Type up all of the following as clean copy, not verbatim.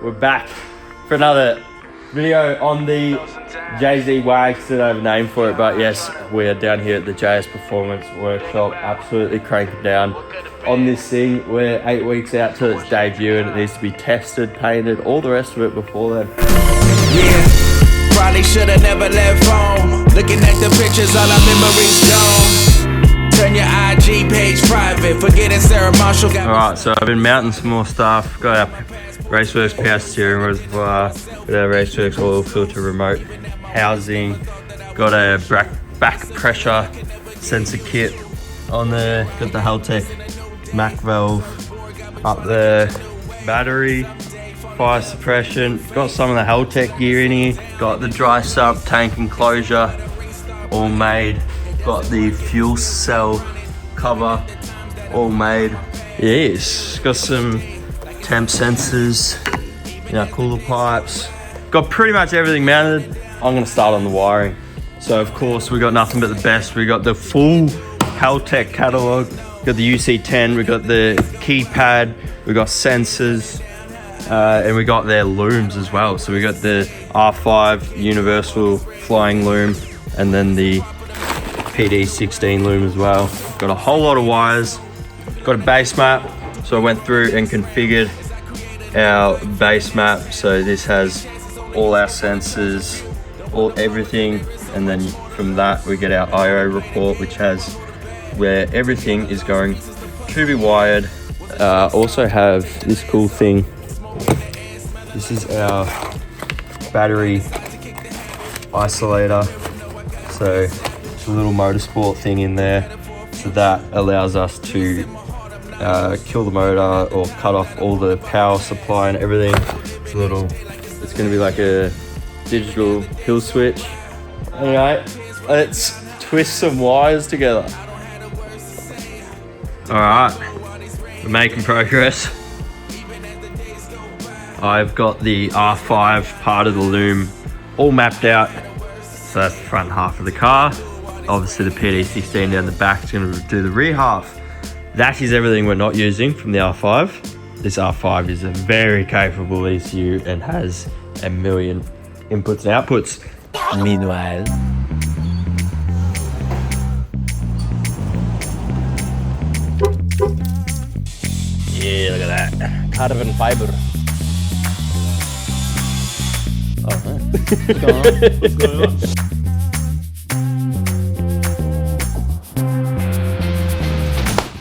We're back for another video on the JZWagz. Didn't have a name for it, but yes, we're down here at the JS Performance Workshop, absolutely cranking down on this thing. We're 8 weeks out to its debut and it needs to be tested, painted, all the rest of it before then. Yeah, probably should have never left home. Looking at the pictures, all our memories gone. Turn your IG page private, forgetting Sarah Marshall. Alright, so I've been mounting some more stuff. Got our Raceworks power steering reservoir, got our Raceworks oil filter remote housing, got a back pressure sensor kit on there, got the Haltech Mac valve up there, battery, fire suppression, got some of the Haltech gear in here, got the dry sump tank enclosure all made, got the fuel cell cover all made. Yes, got some temp sensors, cooler pipes. Got pretty much everything mounted. I'm gonna start on the wiring. So of course we got nothing but the best. We got the full Haltech catalog, got the UC10, we got the keypad, we got sensors, and we got their looms as well. So we got the R5 universal flying loom and then the PD16 loom as well. Got a whole lot of wires, got a base map. So I went through and configured our base map. So this has all our sensors, everything. And then from that, we get our IO report, which has where everything is going to be wired. Also have this cool thing. This is our battery isolator. So it's a little motorsport thing in there. So that allows us to kill the motor or cut off all the power supply and everything. It's gonna be like a digital kill switch. Alright, let's twist some wires together. Alright, we're making progress. I've got the R5 part of the loom all mapped out. So that's the front half of the car. Obviously the PD16 down the back is going to do the rear half. That is everything we're not using from the R5. This R5 is a very capable ECU and has a million inputs and outputs. Meanwhile, yeah, look at that. Carbon fiber. Oh, man. What's going on? What's going on?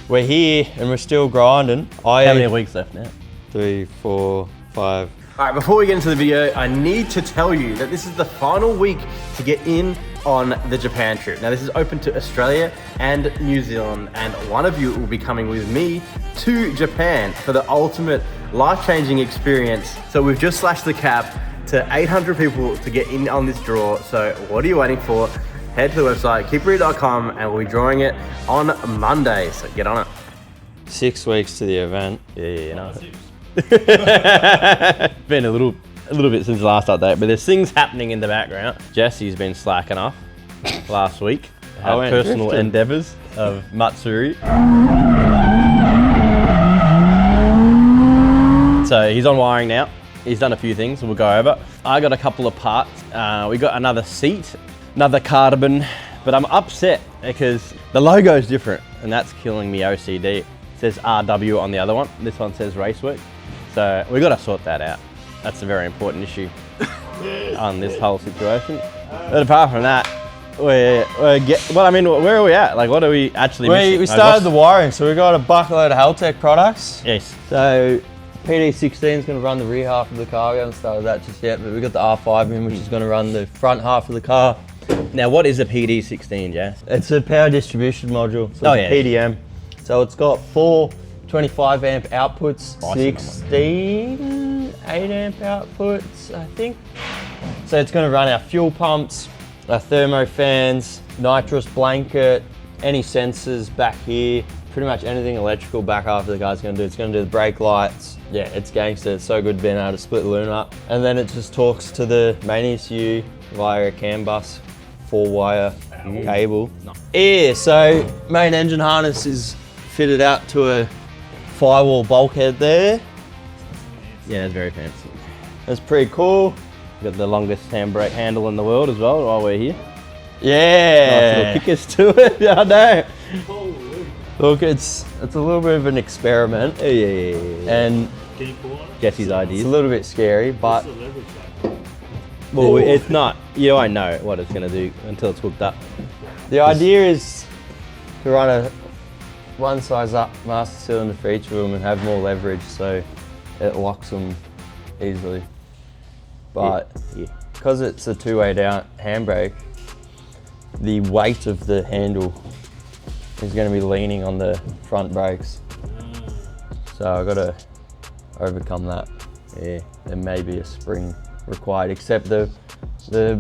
We're here and we're still grinding. How many weeks left now? 3, 4, 5. All right, before we get into the video, I need to tell you that this is the final week to get in on the Japan trip. Now this is open to Australia and New Zealand, and one of you will be coming with me to Japan for the ultimate life-changing experience. So we've just slashed the cap to 800 people to get in on this draw. So what are you waiting for? Head to the website, keepreet.com, and we'll be drawing it on Monday, so get on it. 6 weeks to the event. Yeah, no. Been a little bit since the last update, but there's things happening in the background. Jesse's been slacking off last week. Had personal endeavors of Matsuri. So he's on wiring now. He's done a few things, we'll go over. I got a couple of parts. We got another seat, another carbon, but I'm upset because the logo is different and that's killing me OCD. It says RW on the other one. This one says Raceworks. So we got to sort that out. That's a very important issue on this whole situation. But apart from that, where are we at? Like, what are we actually missing? We started the wiring, so we got a buckload of Haltech products. Yes. So PD16 is going to run the rear half of the car. We haven't started that just yet, but we got the R5 in, which is going to run the front half of the car. Now, what is a PD16, Jess? It's a power distribution module, so it's a PDM. So it's got 4 25 amp outputs, 16 8 amp outputs, I think. So it's going to run our fuel pumps, our thermo fans, nitrous blanket, any sensors back here, pretty much anything electrical back after the car's going to do. It's going to do the brake lights. Yeah, it's gangster. It's so good being able to split the loom up. And then it just talks to the main ECU via a CAN bus, 4-wire cable. Yeah, so main engine harness is fitted out to a firewall bulkhead there. Yeah, it's very fancy. That's pretty cool. Got the longest handbrake handle in the world as well while we're here. Yeah. Nice little kickers to it. I know. Look, it's a little bit of an experiment. Yeah. And Can you pull on it? Guess his it's ideas. a little bit scary, but What's the leverage like? Well, it's not. You don't know what it's going to do until it's hooked up. the idea is to run a one size up master cylinder for each of them and have more leverage so it locks them easily. But Yeah. because it's a two-way down handbrake, the weight of the handle is going to be leaning on the front brakes. So I've got to overcome that. Yeah. There may be a spring required, except the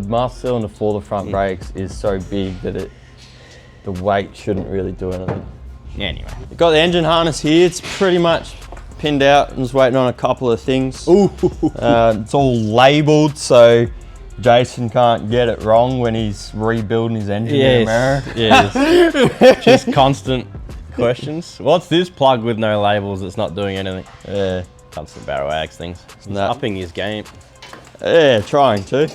master cylinder for the front brakes is so big that the weight shouldn't really do anything. Anyway. We've got the engine harness here. It's pretty much pinned out. I'm just waiting on a couple of things. Ooh. It's all labelled so Jason can't get it wrong when he's rebuilding his engine in America. Yes. Just constant questions. What's this plug with no labels that's not doing anything? Yeah, Constant barrel Wagz things. He's No. upping his game. yeah, trying to.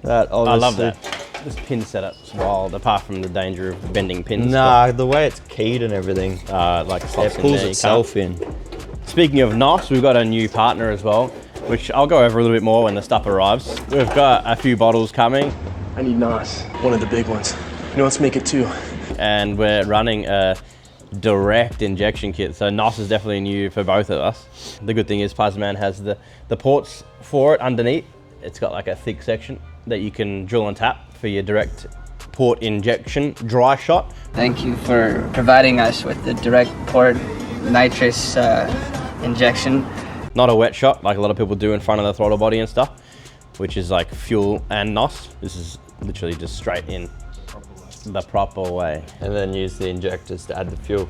That obviously. I love that. This pin setup's wild, apart from the danger of bending pins. Nah, the way it's keyed and everything, Like slots it in pulls there, you itself in. can't. Speaking of NOS, we've got a new partner as well, which I'll go over a little bit more when the stuff arrives. We've got a few bottles coming, I need NOS, one of the big ones. You know, let's make it two. and we're running a direct injection kit. So NOS is definitely new for both of us. The good thing is Plasman has the ports for it underneath. It's got like a thick section that you can drill and tap for your direct port injection dry shot. Thank you for providing us with the direct port nitrous injection. Not a wet shot like a lot of people do in front of the throttle body and stuff, which is like fuel and NOS. This is literally just straight in the proper way. And then use the injectors to add the fuel.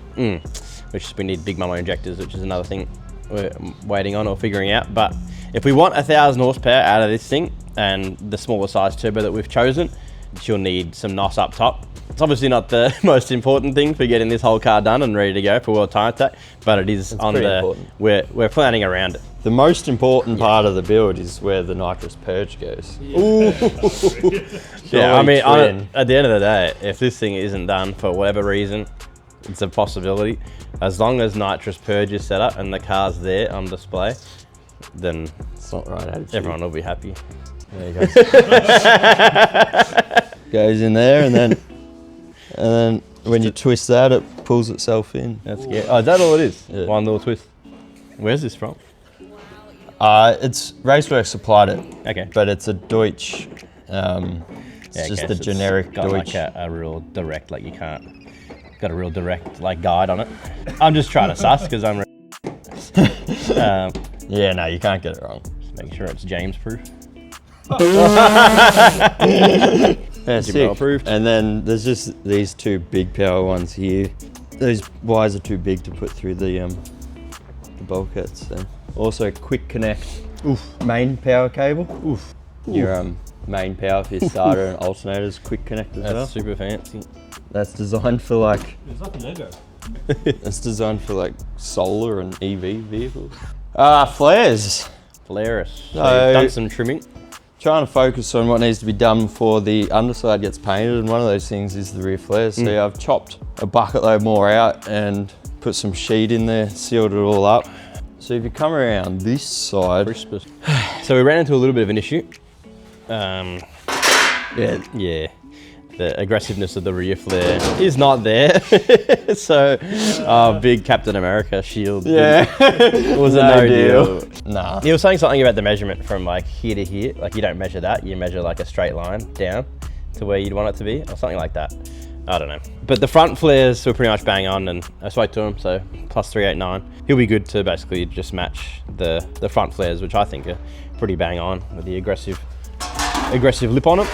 Which we need big mama injectors, which is another thing we're waiting on or figuring out. But if we want 1,000 horsepower out of this thing and the smaller size turbo that we've chosen, you'll need some NOS up top. It's obviously not the most important thing for getting this whole car done and ready to go for World Time Attack, but it is on pretty the, important. we're planning around it. The most important part of the build is where the nitrous purge goes. Yeah, I mean, twin. at the end of the day, if this thing isn't done for whatever reason, it's a possibility. As long as nitrous purge is set up and the car's there on display, then It's not right attitude. everyone will be happy. There you go. Goes in there, and then when you twist that, it pulls itself in. That's good. Oh, is that all it is? Yeah. One little twist. Where's this from? It's Raceworks supplied it, Okay. but it's a Deutsch. It's just okay, a so generic it's got Deutsch. like a real direct, like you can't, got a real direct like guide on it. I'm just trying to suss because I'm Yeah, no, you can't get it wrong. just making sure it's James proof. Yeah, Jim Bell sick. approved. And then there's just these two big power ones here. Those wires are too big to put through the bulkheads. So. Also, quick connect. Main power cable. Your main power for your starter and alternators. Quick connect as That's well. super fancy. That's designed for like. It's like a Lego. It's designed for like solar and EV vehicles. Flares. Hilarious. So So- you've done some trimming. Trying to focus on what needs to be done before the underside gets painted, and one of those things is the rear flares. So yeah, I've chopped a bucket load more out and put some sheet in there, sealed it all up. So if you come around this side, So we ran into a little bit of an issue. yeah, The aggressiveness of the rear flare is not there. So big Captain America shield was a no deal. Nah. He was saying something about the measurement from like here to here. Like you don't measure that, you measure like a straight line down to where you'd want it to be or something like that. I don't know. But the front flares were pretty much bang on, and I spoke to him, so plus 389. He'll be good to basically just match the front flares, which I think are pretty bang on with the aggressive lip on them.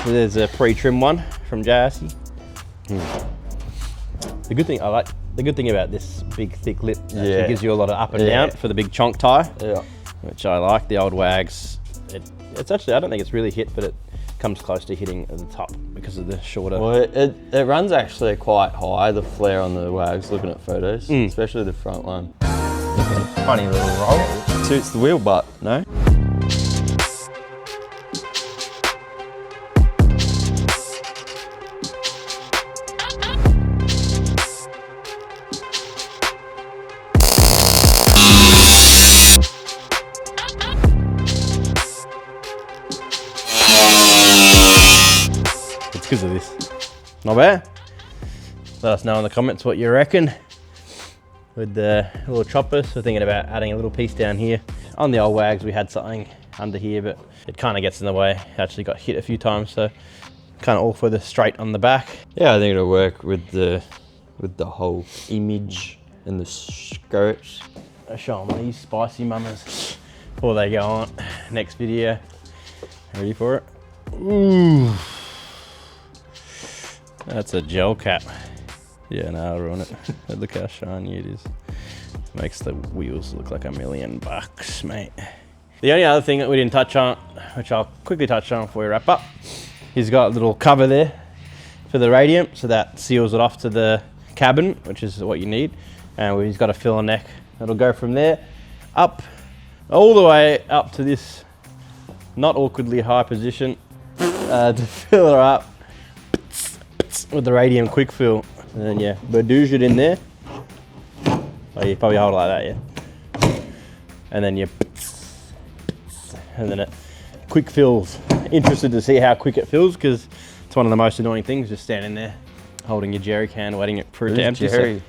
So there's a pre-trim one from JSC. The good thing about this big thick lip, it gives you a lot of up and down for the big chonk tire, which I like. The old Wagz, it's actually, I don't think it's really hit, but it comes close to hitting at the top because of the shorter. Well, it runs actually quite high, the flare on the Wagz, looking at photos, especially the front one. Funny little roll. suits the wheel butt, no? It's because of this. Not bad. Let us know in the comments what you reckon with the little choppers. We're thinking about adding a little piece down here. On the old Wagz we had something under here, but it kind of gets in the way. Actually got hit a few times, so kind of all further straight on the back. Yeah, I think it'll work with the whole image and the skirts. I'll show them these spicy mamas before they go on. Next video. Ready for it? Ooh. That's a gel cap. Yeah, no, I'll ruin it. Look how shiny it is. Makes the wheels look like $1,000,000, mate. The only other thing that we didn't touch on, which I'll quickly touch on before we wrap up, he's got a little cover there for the radiant, so that seals it off to the cabin, which is what you need. And he's got a filler neck. It'll go from there up, all the way up to this not awkwardly high position to fill her up with the radium quick fill. And then yeah, badoosh it in there. Oh, you probably hold it like that, yeah. And then you, and then it quick fills. Interested to see how quick it fills, because it's one of the most annoying things, just standing there holding your jerry can, waiting for it to empty. Jerry?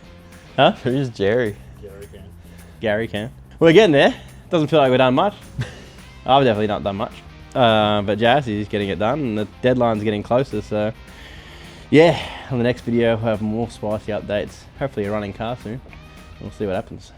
Huh? Who's Jerry? Gary can. We're getting there. Doesn't feel like we've done much. I've definitely not done much. But Jazzy's getting it done, and the deadline's getting closer, so yeah, on the next video we'll have more spicy updates. Hopefully a running car soon. We'll see what happens.